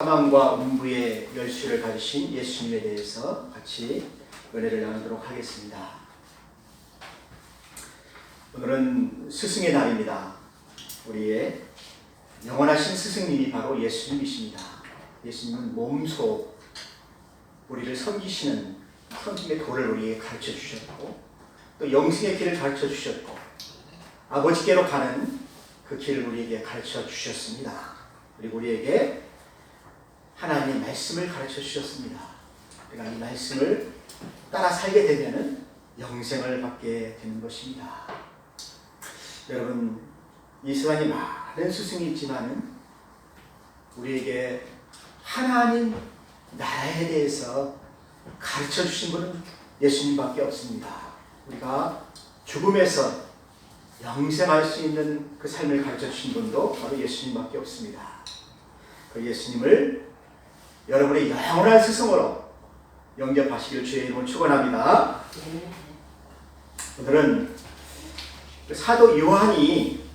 사망과 음부의 열쇠를 가지신 예수님에 대해서 같이 은혜를 나누도록 하겠습니다. 오늘은 스승의 날입니다. 우리의 영원하신 스승님이 바로 예수님이십니다. 예수님은 몸소 우리를 섬기시는 섬김의 도를 우리에게 가르쳐 주셨고, 또 영생의 길을 가르쳐 주셨고, 아버지께로 가는 그 길을 우리에게 가르쳐 주셨습니다. 그리고 우리에게 하나님의 말씀을 가르쳐 주셨습니다. 우리가 이 말씀을 따라 살게 되면 영생을 받게 되는 것입니다. 여러분, 이 세상에 많은 스승이 있지만 우리에게 하나님 나라에 대해서 가르쳐 주신 분은 예수님밖에 없습니다. 우리가 죽음에서 영생할 수 있는 그 삶을 가르쳐 주신 분도 바로 예수님밖에 없습니다. 그 예수님을 여러분의 영원한 스승으로 영접하시길 주의 이름으로 축원합니다. 오늘은 사도 요한이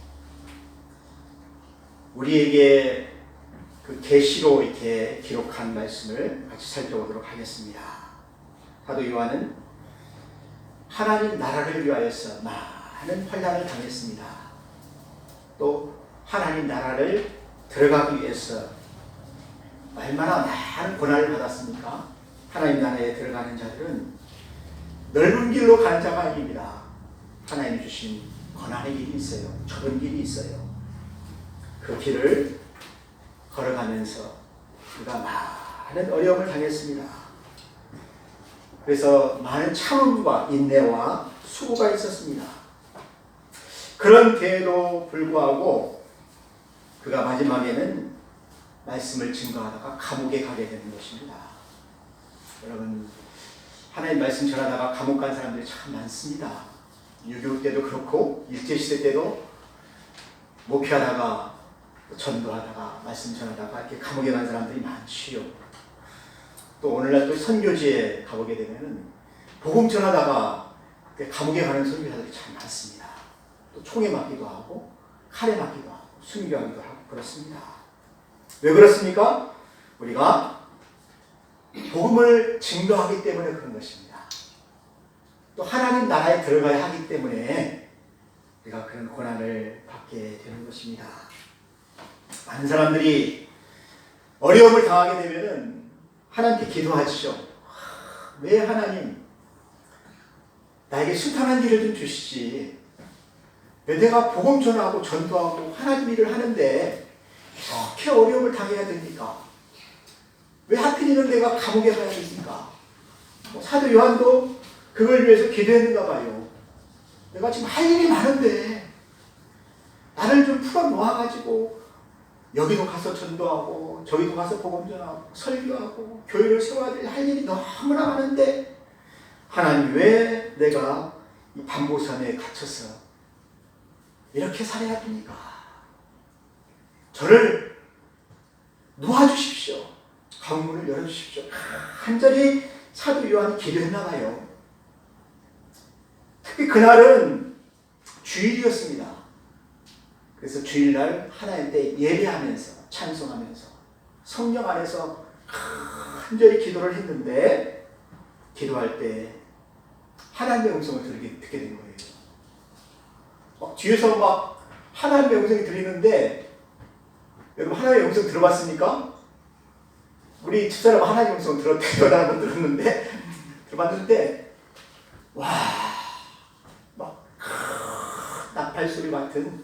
우리에게 그 계시로 이렇게 기록한 말씀을 같이 살펴보도록 하겠습니다. 사도 요한은 하나님 나라를 위하여서 많은 환난을 당했습니다. 또 하나님 나라를 들어가기 위해서 얼마나 많은 고난을 받았습니까? 하나님 나라에 들어가는 자들은 넓은 길로 가는 자가 아닙니다. 하나님 주신 고난의 길이 있어요. 좁은 길이 있어요. 그 길을 걸어가면서 그가 많은 어려움을 당했습니다. 그래서 많은 참음과 인내와 수고가 있었습니다. 그런 데에도 불구하고 그가 마지막에는 말씀을 증거하다가 감옥에 가게 되는 것입니다. 여러분, 하나님 말씀 전하다가 감옥 간 사람들이 참 많습니다. 6.25 때도 그렇고 일제시대 때도 목회하다가 전도하다가 말씀 전하다가 이렇게 감옥에 간 사람들이 많지요. 또 오늘날 또 선교지에 가보게 되면 복음 전하다가 감옥에 가는 선교사들이 참 많습니다. 또 총에 맞기도 하고 칼에 맞기도 하고 순교하기도 하고 그렇습니다. 왜 그렇습니까? 우리가 복음을 증거하기 때문에 그런 것입니다. 또 하나님 나라에 들어가야 하기 때문에 우리가 그런 고난을 받게 되는 것입니다. 많은 사람들이 어려움을 당하게 되면 하나님께 기도하시죠. 왜 하나님 나에게 순탄한 길을 좀 주시지, 왜 내가 복음 전하고 전도하고 하나님 일을 하는데 이렇게 어려움을 당해야 됩니까? 왜 하필이면 내가 감옥에 가야 됩니까? 사도 요한도 그걸 위해서 기도했는가 봐요. 내가 지금 할 일이 많은데 나를 좀 풀어 놓아가지고 여기도 가서 전도하고 저기도 가서 복음 전하고 설교하고 교회를 세워야 될 할 일이 너무나 많은데 하나님 왜 내가 이 반보산에 갇혀서 이렇게 살아야 됩니까? 저를 놓아주십시오. 가문문을 열어주십시오. 간절히 사도 요한이 기도했나 봐요. 특히 그날은 주일이었습니다. 그래서 주일날 하나님께 예배하면서 찬송하면서 성령 안에서 간절히 기도를 했는데 기도할 때 하나님의 음성을 듣게 된 거예요. 뒤에서 막 하나님의 음성이 들리는데 여러분, 하나님의 음성 들어봤습니까? 우리 집사람 하나님의 음성 들었대요. 나는 못 들었는데 들어봤는데 와, 막 나팔 소리 같은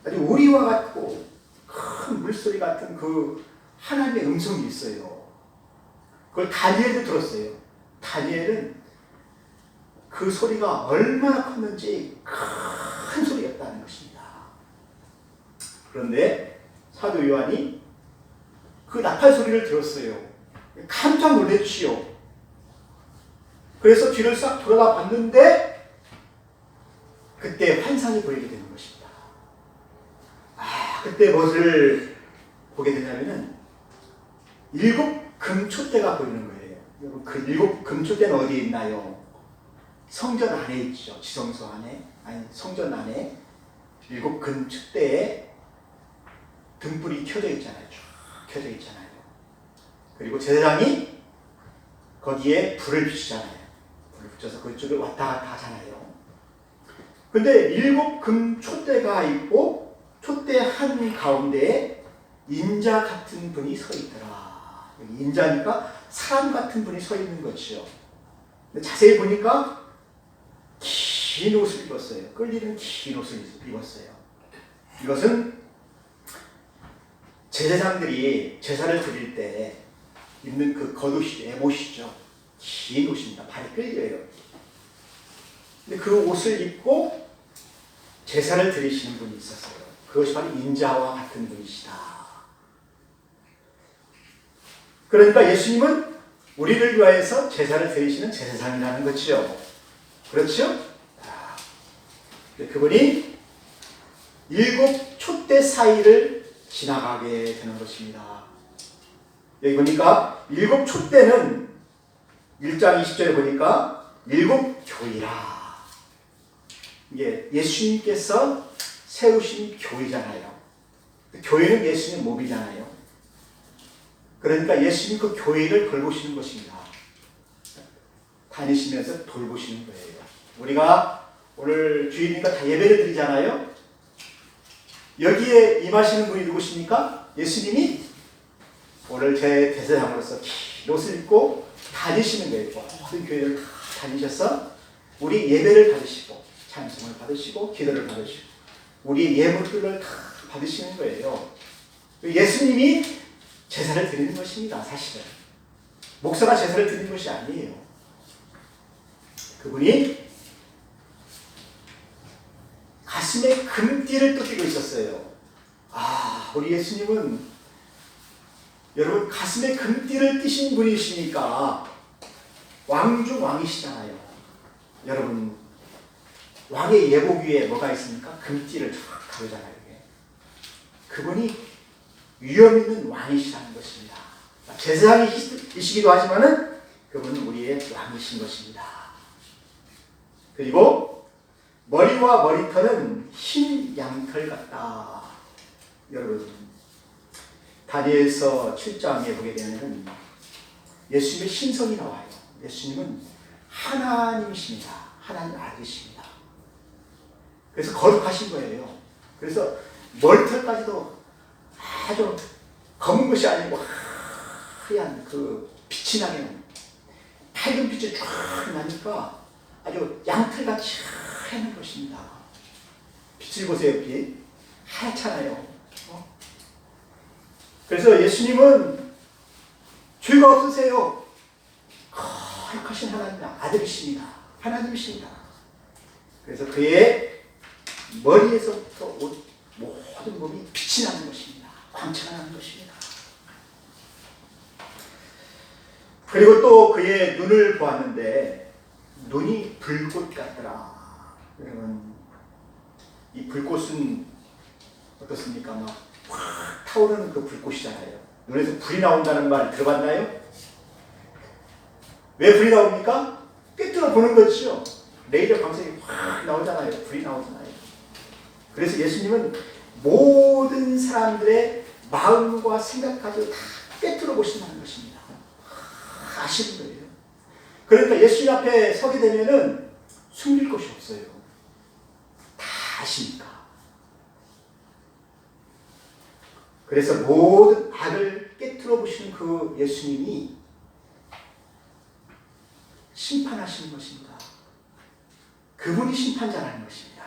아주 우리와 같고 큰 물소리 같은 그 하나님의 음성이 있어요. 그걸 다니엘도 들었어요. 다니엘은 그 소리가 얼마나 컸는지 큰 소리였다는 것입니다. 그런데 사도 요한이 그 나팔 소리를 들었어요. 깜짝 놀랬지요. 그래서 뒤를 싹 돌아가 봤는데 그때 환상이 보이게 되는 것입니다. 그때 무엇을 보게 되냐면은 7 금초대가 보이는 거예요. 여러분, 그 7 금초대는 어디에 있나요? 성전 안에 있죠. 지성소 안에, 아니 성전 안에 7 금초대에 등불이 켜져 있잖아요. 쭉 켜져 있잖아요. 그리고 제사장이 거기에 불을 비추잖아요. 불을 붙여서 그쪽에 왔다 갔다 하잖아요. 근데 7금 촛대가 있고 촛대 한 가운데에 인자 같은 분이 서 있더라. 인자니까 사람 같은 분이 서 있는 거죠. 근데 자세히 보니까 긴 옷을 입었어요. 끌리는 긴 옷을 입었어요. 이것은 제사장들이 제사를 드릴 때 입는 그 겉옷이죠. 에봇이죠. 긴 옷입니다. 발이 끌려요. 근데 그 옷을 입고 제사를 드리시는 분이 있었어요. 그것이 바로 인자와 같은 분이시다. 그러니까 예수님은 우리를 위하여서 제사를 드리시는 제사장이라는 거죠. 그렇죠? 그분이 7 촛대 사이를 지나가게 되는 것입니다. 여기 보니까 7 촛대는 1장 20절에 보니까 7 교회라. 이게 예수님께서 세우신 교회잖아요. 교회는 예수님 몸이잖아요. 그러니까 예수님 그 교회를 돌보시는 것입니다. 다니시면서 돌보시는 거예요. 우리가 오늘 주일이니까 다 예배를 드리잖아요. 여기에 임하시는 분이 누구십니까? 예수님이 오늘 제 대제사장으로서 긴 옷을 입고 다니시는 거예요. 모든 교회를 다 다니셔서 우리 예배를 받으시고 찬송을 받으시고 기도를 받으시고 우리 예물들을 다 받으시는 거예요. 예수님이 제사를 드리는 것입니다. 사실은 목사가 제사를 드리는 것이 아니에요. 그분이 가슴에 금띠를 또 띠고 있었어요. 우리 예수님은 여러분 가슴에 금띠를 띠신 분이시니까 왕중 왕이시잖아요. 여러분 왕의 예복 위에 뭐가 있습니까? 금띠를 쫙 가르잖아요. 그분이 위엄 있는 왕이시라는 것입니다. 제사장이시기도 하지만은 그분은 우리의 왕이신 것입니다. 그리고 머리와 머리털은 흰 양털 같다. 여러분 다니엘서 7장에 보게 되면 예수님의 신성이 나와요. 예수님은 하나님이십니다. 하나님 아들이십니다. 그래서 거룩하신 거예요. 그래서 머리털까지도 아주 검은 것이 아니고 하얀 그 빛이 나는 밝은 빛이 쫙 나니까 아주 양털같이 하얀 것입니다. 빛을 보세요. 빛 하얗잖아요. 그래서 예수님은 죄가 없으세요. 거룩하신 하나님 아들이십니다. 하나님이십니다. 그래서 그의 머리에서부터 모든 몸이 빛이 나는 것입니다. 광채가 나는 것입니다. 그리고 또 그의 눈을 보았는데 눈이 불꽃 같더라. 여러분 이 불꽃은 어떻습니까? 막 확 타오르는 그 불꽃이잖아요. 눈에서 불이 나온다는 말 들어봤나요? 왜 불이 나옵니까? 꿰뚫어 보는 거죠. 레이저 광선이 확 나오잖아요. 불이 나오잖아요. 그래서 예수님은 모든 사람들의 마음과 생각까지 다 꿰뚫어 보신다는 것입니다. 아시는 거예요. 그러니까 예수님 앞에 서게 되면은 숨길 것이 없어요. 다 아시니까. 그래서 모든 악을 깨트려 보시는 그 예수님이 심판하시는 것입니다. 그분이 심판자라는 것입니다.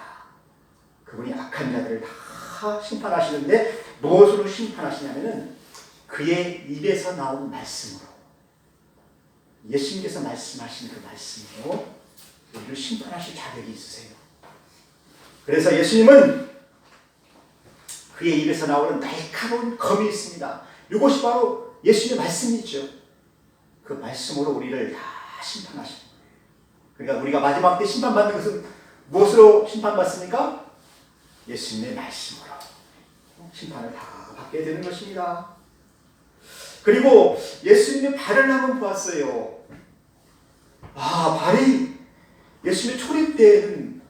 그분이 악한 자들을 다 심판하시는데 무엇으로 심판하시냐면은 그의 입에서 나온 말씀으로, 예수님께서 말씀하신 그 말씀으로 우리를 심판하실 자격이 있으세요. 그래서 예수님은 그의 입에서 나오는 날카로운 검이 있습니다. 이것이 바로 예수님의 말씀이죠. 그 말씀으로 우리를 다 심판하시는 거예요. 그러니까 우리가 마지막 때 심판받는 것은 무엇으로 심판받습니까? 예수님의 말씀으로 심판을 다 받게 되는 것입니다. 그리고 예수님의 발을 한번 보았어요. 발이 예수님의 초림 때는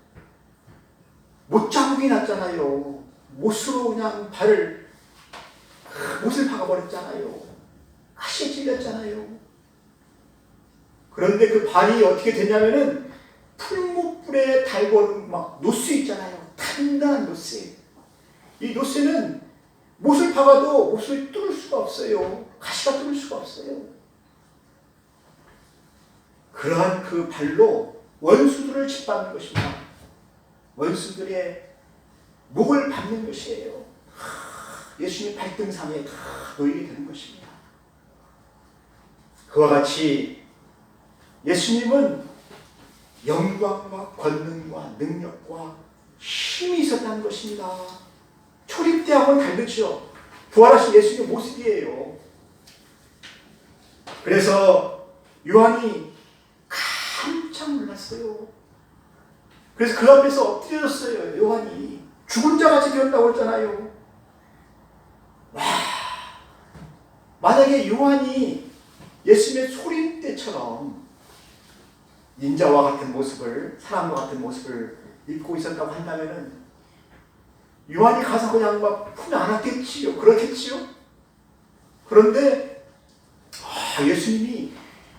못자국이 났잖아요. 못으로 그냥 못을 박아버렸잖아요. 가시에 생겼잖아요. 그런데 그 발이 어떻게 됐냐면은 풀무불에 달궈놓은 막 노스 있잖아요. 단단한 노스. 이 노스는 못을 박아도 못을 뚫을 수가 없어요. 가시가 뚫을 수가 없어요. 그러한 그 발로 원수들을 짓밟는 것입니다. 원수들의 목을 밟는 것이에요. 예수님 발등상에 다 놓이게 되는 것입니다. 그와 같이 예수님은 영광과 권능과 능력과 힘이 있었다는 것입니다. 초립대학원 다르죠. 부활하신 예수님의 모습이에요. 그래서 요한이 깜짝 놀랐어요. 그래서 그 앞에서 엎드려졌어요. 요한이 죽은 자같이 되었다고 했잖아요. 와, 만약에 요한이 예수님의 소림 때처럼 인자와 같은 모습을, 사람과 같은 모습을 입고 있었다고 한다면은 요한이 가서 그냥 막 품에 안았겠지요. 그렇겠지요. 그런데 예수님이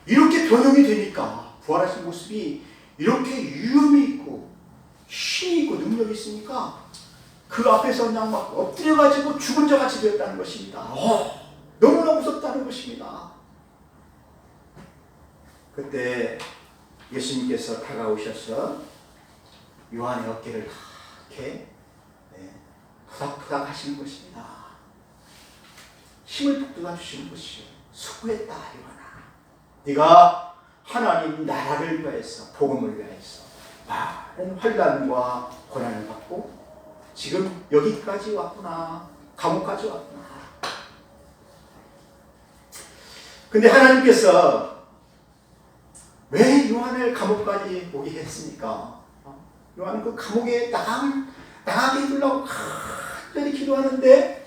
이렇게 변형이 되니까, 부활하신 모습이 이렇게 위엄이 있고 힘이 있고 능력이 있으니까 그 앞에서 그냥 막 엎드려가지고 죽은 자같이 되었다는 것입니다. 너무나 무섭다는 것입니다. 그때 예수님께서 다가오셔서 요한의 어깨를 이렇게 토닥토닥 하시는 것입니다. 힘을 북돋아 주시는 것이요. 수고했다 요한아. 네가 하나님 나라를 위하여서, 복음을 위하여서 많은 환난과 고난을 받고 지금 여기까지 왔구나. 감옥까지 왔구나. 근데 하나님께서 왜 요한을 감옥까지 오게 했습니까? 요한은 그 감옥에 나가게 해주려고 간절히 기도하는데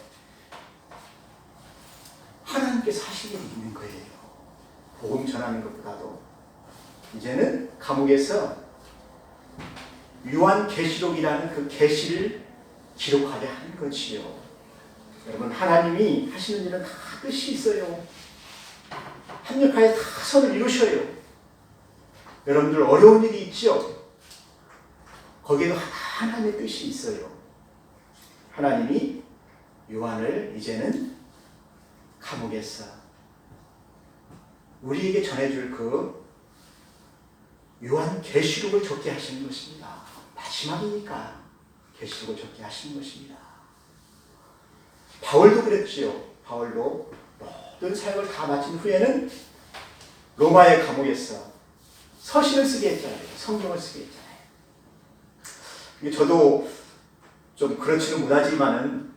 하나님께서 하실 일이 있는 거예요. 복음 전하는 것보다도 이제는 감옥에서 요한계시록이라는 그 계시를 기록하게 하는 것이요. 여러분, 하나님이 하시는 일은 다 뜻이 있어요. 합력하여 다 선을 이루셔요. 여러분들 어려운 일이 있죠? 거기에도 하나님의 뜻이 있어요. 하나님이 요한을 이제는 감옥에서 우리에게 전해줄 그 요한 계시록을 적게 하시는 것입니다. 마지막이니까 계시록을 적게 하시는 것입니다. 바울도 그랬지요. 바울도 모든 사역을 다 마친 후에는 로마의 감옥에서 서신을 쓰게 했잖아요. 성경을 쓰게 했잖아요. 저도 좀 그렇지는 못하지만은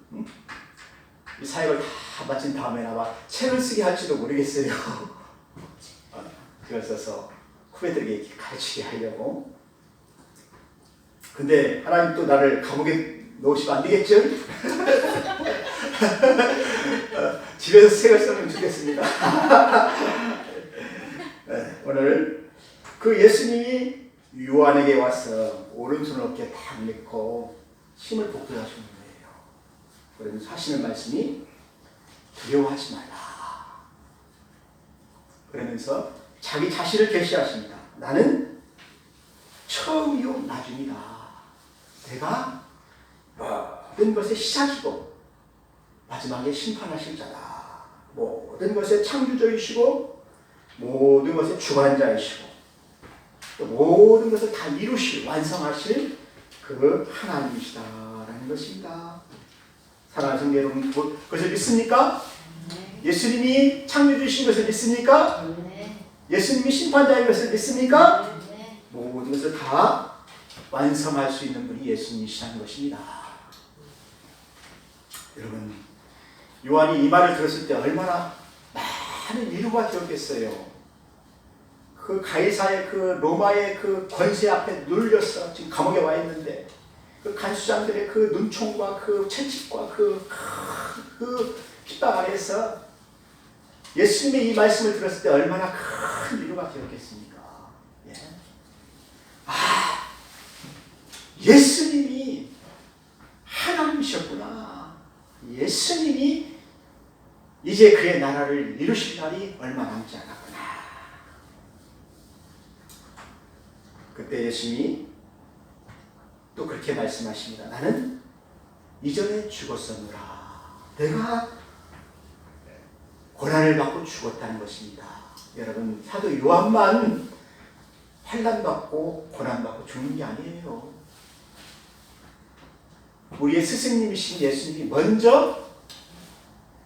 이 사역을 다 마친 다음에 아마 책을 쓰게 할지도 모르겠어요. 그걸 써서 후배들에게 가르치게 하려고. 근데 하나님 또 나를 감옥에 넣으시면 안 되겠죠? 집에서 책을 쓰면 좋겠습니다. 오늘 그 예수님이 요한에게 와서 오른손을 어깨에 딱 넣고 힘을 북돋아 주는 거예요. 그러면서 하시는 말씀이 두려워하지 말라. 그러면서 자기 자신을 계시하십니다. 나는 처음이요 나중이다. 내가 모든 것의 시작이고 마지막에 심판하실 자다. 모든 것의 창조주이시고 모든 것의 주관자이시고 또 모든 것을 다 이루실, 완성하실 그 하나님이시다라는 것입니다. 사랑하는 성도 여러분, 그것을 믿습니까? 예수님이 창조주이신 것을 믿습니까? 예수님이 심판자인 것을 믿습니까? 모든 것을 다 완성할 수 있는 분이 예수님이시라는 것입니다. 여러분, 요한이 이 말을 들었을 때 얼마나 많은 위로가 되었겠어요. 그 가이사의 그 로마의 그 권세 앞에 눌려서 지금 감옥에 와 있는데 그 간수장들의 그 눈총과 그 채찍과 그 핍박 아래에서 예수님의 이 말씀을 들었을 때 얼마나 큰 위로가 되었겠습니까? 예. 예수님이 하나님이셨구나. 예수님이 이제 그의 나라를 이루실 날이 얼마 남지 않았구나. 그때 예수님이 또 그렇게 말씀하십니다. 나는 이전에 죽었었노라. 내가 고난을 받고 죽었다는 것입니다. 여러분, 사도 요한만 환난받고 고난받고 죽는 게 아니에요. 우리의 스승님이신 예수님이 먼저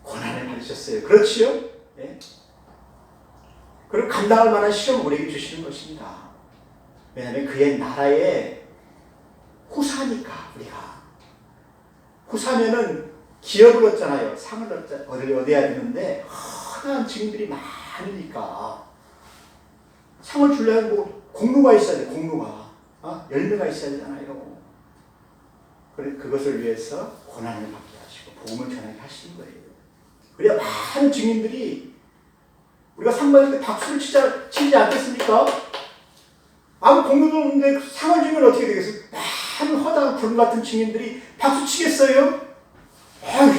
고난을 받으셨어요. 그렇지요? 네? 그리고 감당할 만한 시험을 우리에게 주시는 것입니다. 왜냐하면 그의 나라의 후사니까. 우리가 후사면은 기업을 얻잖아요. 상을 얻어야 되는데 흔한 증인들이 많으니까 상을 주려면 뭐 공로가 있어야 돼. 공로가 열매가 있어야 되잖아요. 그래서 그것을 위해서 고난을 받게 하시고 복음을 전하게 하시는 거예요. 그래야 많은 증인들이 우리가 상 받을 때 박수를 치지 않겠습니까? 아무 공로도 없는데 상을 주면 어떻게 되겠어요? 많은 허다한 구름 같은 증인들이 박수 치겠어요? 아유,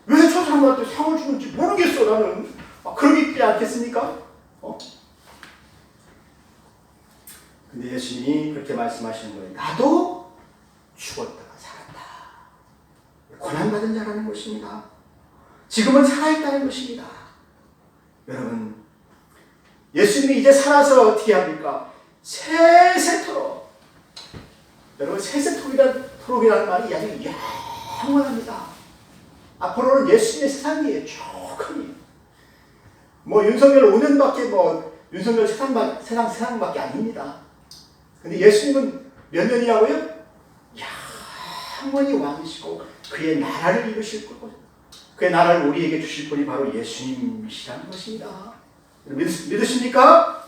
왜 저 사람한테 상을 주는지 모르겠어, 나는. 그러겠지 않겠습니까? 근데 예수님이 그렇게 말씀하시는 거예요. 나도 죽었다가 살았다. 고난받은 자라는 것입니다. 지금은 살아있다는 것입니다. 여러분, 예수님이 이제 살아서 어떻게 합니까? 세세토록. 여러분, 세세토록이라는 말이 아주 영원합니다. 앞으로는 예수님의 세상이에요. 조금이. 윤석열 5년밖에 윤석열 세상밖에 아닙니다. 근데 예수님은 몇 년이라고요? 영원히 왕이시고 그의 나라를 이루실 거고 그의 나라를 우리에게 주실 분이 바로 예수님이시라는 것입니다. 믿으십니까?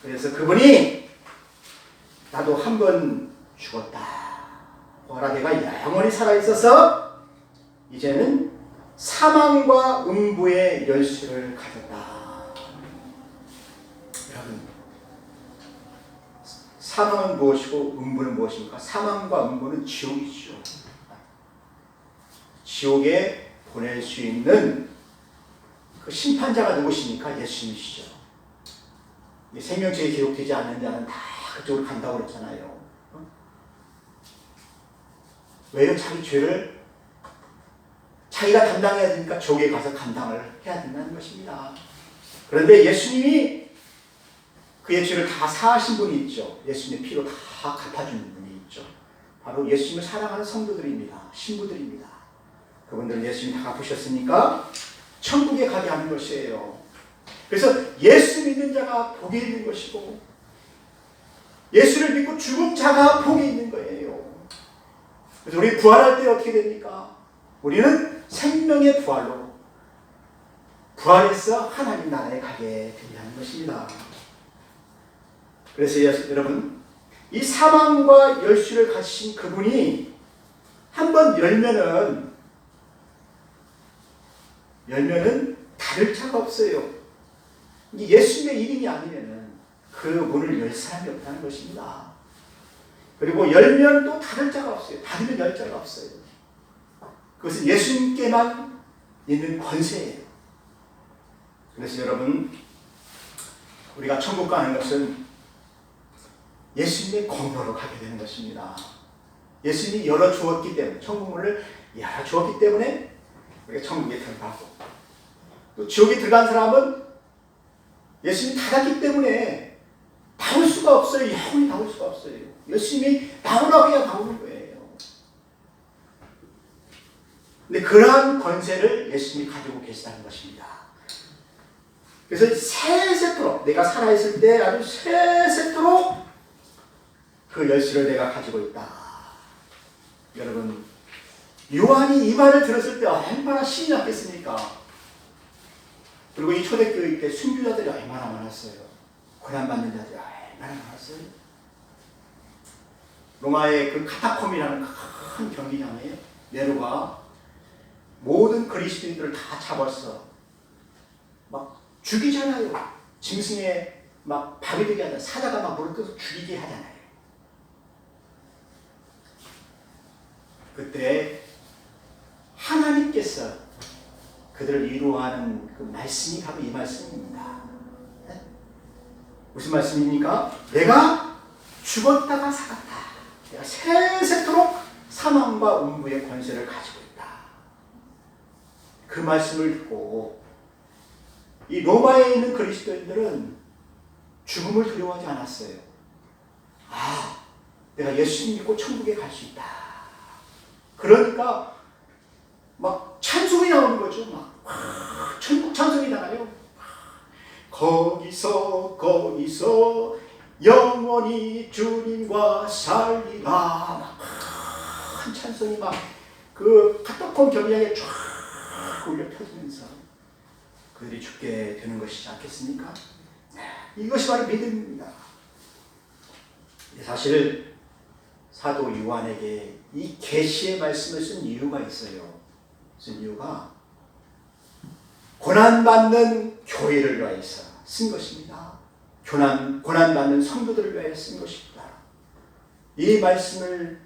그래서 그분이 나도 한 번 죽었다. 내가 영원히 살아있어서 이제는 사망과 음부의 열쇠를 가졌다. 여러분, 사망은 무엇이고 음부는 무엇입니까? 사망과 음부는 지옥이죠. 지옥에 보낼 수 있는 그 심판자가 누구십니까? 예수님이시죠. 생명책에 기록되지 않는 자는 다 그쪽으로 간다고 그랬잖아요. 왜요? 자기 죄를 자기가 담당해야 되니까 지옥에 가서 감당을 해야 된다는 것입니다. 그런데 예수님이 그의 죄를 다 사하신 분이 있죠. 예수님의 피로 다 갚아주는 분이 있죠. 바로 예수님을 사랑하는 성도들입니다. 신부들입니다. 그분들은 예수님이 다 갚으셨으니까 천국에 가게 하는 것이에요. 그래서 예수 믿는 자가 복이 있는 것이고 예수를 믿고 죽은 자가 복이 있는 거예요. 그래서 우리 부활할 때 어떻게 됩니까? 우리는 생명의 부활로 부활해서 하나님 나라에 가게 된다는 것입니다. 그래서 여러분, 이 사망과 열쇠를 가지신 그분이 한번 열면은 닫을 자가 없어요. 예수님의 이름이 아니면은 그 문을 열 사람이 없다는 것입니다. 그리고 열면 또 닫을 자가 없어요. 닫으면 열 자가 없어요. 그것은 예수님께만 있는 권세예요. 그래서 여러분, 우리가 천국 가는 것은 예수님의 공로로 가게 되는 것입니다. 예수님이 열어주었기 때문에, 천국 문을 열어주었기 때문에 우리가 천국에 들어가고, 또 지옥에 들어간 사람은 예수님이 닫았기 때문에 나올 수가 없어요. 영원히 나올 수가 없어요. 예수님이 나오라고 해야 나오는 거예요. 근데 그러한 권세를 예수님이 가지고 계시다는 것입니다. 그래서 세세토록, 내가 살아있을 때 아주 세세토록 그 열쇠를 내가 가지고 있다. 여러분, 요한이 이 말을 들었을 때 얼마나 신이 났겠습니까? 그리고 이 초대교회 때 순교자들이 얼마나 많았어요. 고난받는 자들이 얼마나 많았어요. 로마의 그 카타콤이라는 큰 경기장에 네로가 모든 그리스도인들을 다 잡았어. 막 죽이잖아요. 짐승에 막 밥이 되게 하잖아요. 사자가 막 물을 떠서 죽이게 하잖아요. 그때 하나님께서 그 그들을 위로하는 그 말씀이 바로 이 말씀입니다. 네? 무슨 말씀입니까? 내가 죽었다가 살았다. 내가 세세토록 사망과 음부의 권세를 가지고 있다. 그 말씀을 듣고 이 로마에 있는 그리스도인들은 죽음을 두려워하지 않았어요. 아, 내가 예수님 믿고 천국에 갈 수 있다. 그러니까 막 찬송이 나오는 거죠. 막 천국 찬송이 나와요. 거기서 영원히 주님과 살리라. 막 큰 찬송이 막 그 카타콤 경향에 쫙 울려 펴지면서 그들이 죽게 되는 것이지 않겠습니까? 이것이 바로 믿음입니다. 사실 사도 요한에게 이 계시의 말씀을 쓴 이유가 있어요. 쓴 이유가 고난받는 교회를 위해서 쓴 것입니다. 고난받는 성도들을 위하여 쓴 것입니다. 이 말씀을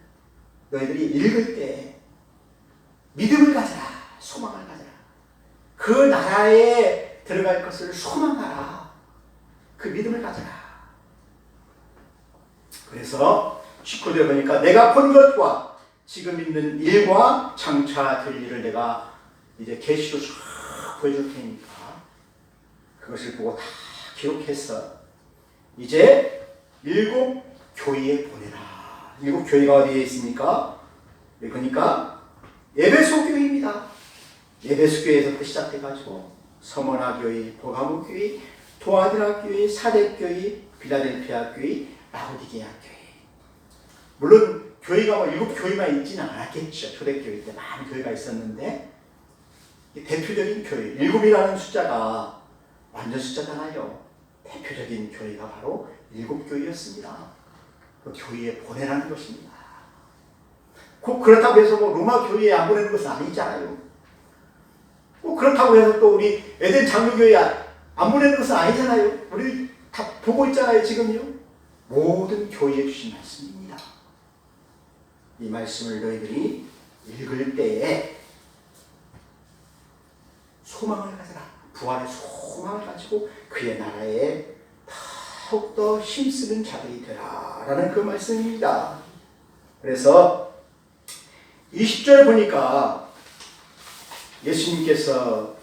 너희들이 읽을 때 믿음을 가져라, 소망을 가져라. 그 나라에 들어갈 것을 소망하라. 그 믿음을 가져라. 그래서 19절에 보니까 내가 본 것과 지금 있는 일과 장차 될 일을 내가 이제 계시로 쭉 보여줄 테니까 그것을 보고 다 기록해서 이제 7 교회에 보내라. 7 교회가 어디에 있습니까? 그러니까 에베소 교회입니다. 에베소 교회에서부터 시작해가지고 서머나 교회, 보가모 교회, 도아디라 교회, 사대 교회, 빌라델피아 교회, 라오디게아 교회. 물론 교회가 7 교회만 있지는 않았겠죠. 초대교회 때 많은 교회가 있었는데 대표적인 교회, 7이라는 숫자가 완전 숫자잖아요. 대표적인 교회가 바로 7 교회였습니다. 그 교회에 보내라는 것입니다. 그렇다고 해서 로마 교회에 안 보내는 것은 아니잖아요. 그렇다고 해서 또 우리 에덴 장로교회에 안 보내는 것은 아니잖아요. 우리 다 보고 있잖아요, 지금요. 모든 교회에 주신 말씀입니다. 이 말씀을 너희들이 읽을 때에 소망을 가져라. 부활의 소망을 가지고 그의 나라에 더욱더 힘쓰는 자들이 되라. 라는 그 말씀입니다. 그래서 20절에 보니까 예수님께서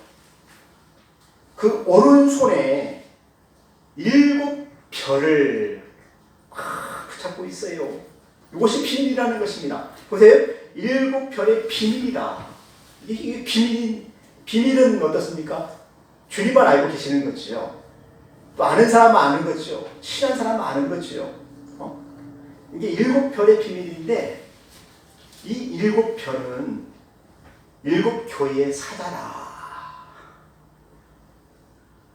그 오른손에 7 별을 붙잡고 있어요. 이것이 비밀이라는 것입니다. 보세요. 7 별의 비밀이다. 이게 비밀은 어떻습니까? 주님만 알고 계시는 거죠. 또 아는 사람은 아는 거죠. 친한 사람은 아는 거죠. 이게 7 별의 비밀인데 이 7 별은 7 교회의 사자라.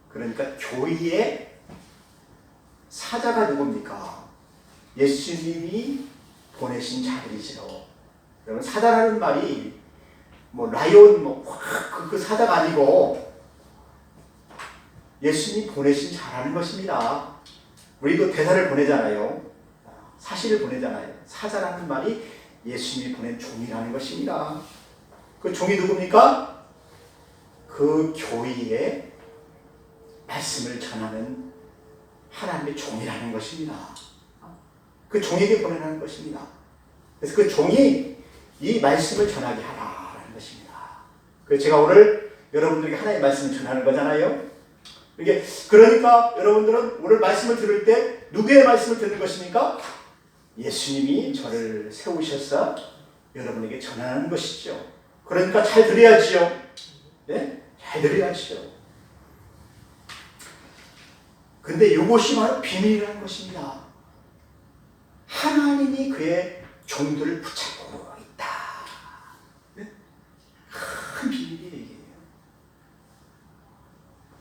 그러니까 교회의 사자가 누굽니까? 예수님이 보내신 자들이지요. 여러분, 사자라는 말이 라이온 그 사자가 아니고 예수님이 보내신 자라는 것입니다. 우리도 대사를 보내잖아요. 사실을 보내잖아요. 사자라는 말이 예수님이 보낸 종이라는 것입니다. 그 종이 누굽니까? 그 교회에 말씀을 전하는 하나님의 종이라는 것입니다. 그 종에게 보내라는 것입니다. 그래서 그 종이 이 말씀을 전하게 하라는 것입니다. 그래서 제가 오늘 여러분들에게 하나님의 말씀을 전하는 거잖아요. 그러니까 여러분들은 오늘 말씀을 들을 때 누구의 말씀을 듣는 것입니까? 예수님이 저를 세우셔서 여러분에게 전하는 것이죠. 그러니까 잘 들어야지요. 네? 잘 들어야지요. 근데 이것이 바로 비밀이라는 것입니다. 하나님이 그의 종들을 붙잡고 있다. 네? 큰 비밀이에요.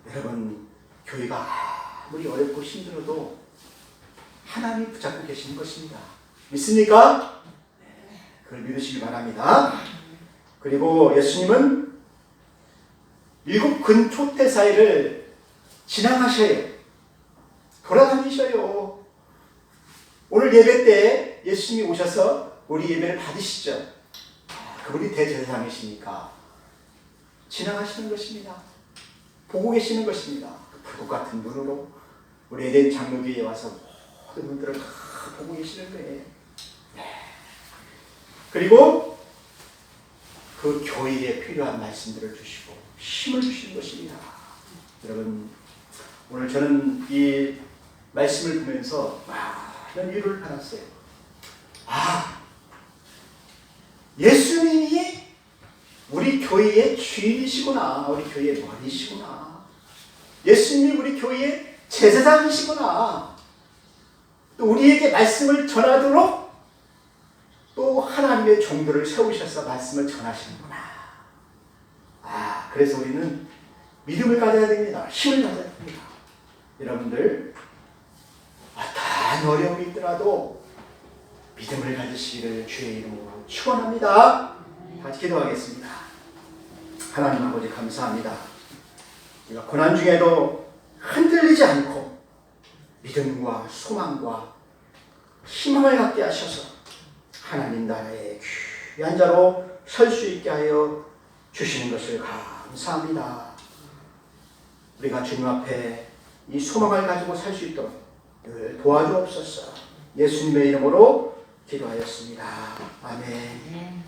여러분, 교회가 아무리 어렵고 힘들어도 하나님이 붙잡고 계시는 것입니다. 믿습니까? 그걸 믿으시기 바랍니다. 그리고 예수님은 7 근초대 사이를 지나가셔요. 돌아다니셔요. 오늘 예배 때 예수님이 오셔서 우리 예배를 받으시죠. 그분이 대제사장이시니까 지나가시는 것입니다. 보고 계시는 것입니다. 그 불꽃 같은 눈으로 우리 에덴 장로교회에 와서 모든 분들을 다 보고 계시는 거예요. 그리고 그 교회에 필요한 말씀들을 주시고 힘을 주시는 것입니다. 여러분, 오늘 저는 이 말씀을 보면서 많은 위로를 받았어요. 예수님이 우리 교회의 주인이시구나. 우리 교회의 머리시구나. 예수님이 우리 교회의 제사장이시구나. 또 우리에게 말씀을 전하도록 또 하나님의 종들을 세우셔서 말씀을 전하시는구나. 그래서 우리는 믿음을 가져야 됩니다. 힘을 가져야 됩니다. 여러분들, 어떠한 어려움이 있더라도 믿음을 가지시기를 주의 이름으로 축원합니다. 같이 기도하겠습니다. 하나님 아버지 감사합니다. 우리가 고난 중에도 흔들리지 않고 믿음과 소망과 희망을 갖게 하셔서 하나님 나라의 귀한 자로 설 수 있게 하여 주시는 것을 감사합니다. 우리가 주님 앞에 이 소망을 가지고 살 수 있도록 늘 도와주옵소서. 예수님의 이름으로 기도하였습니다. 아멘.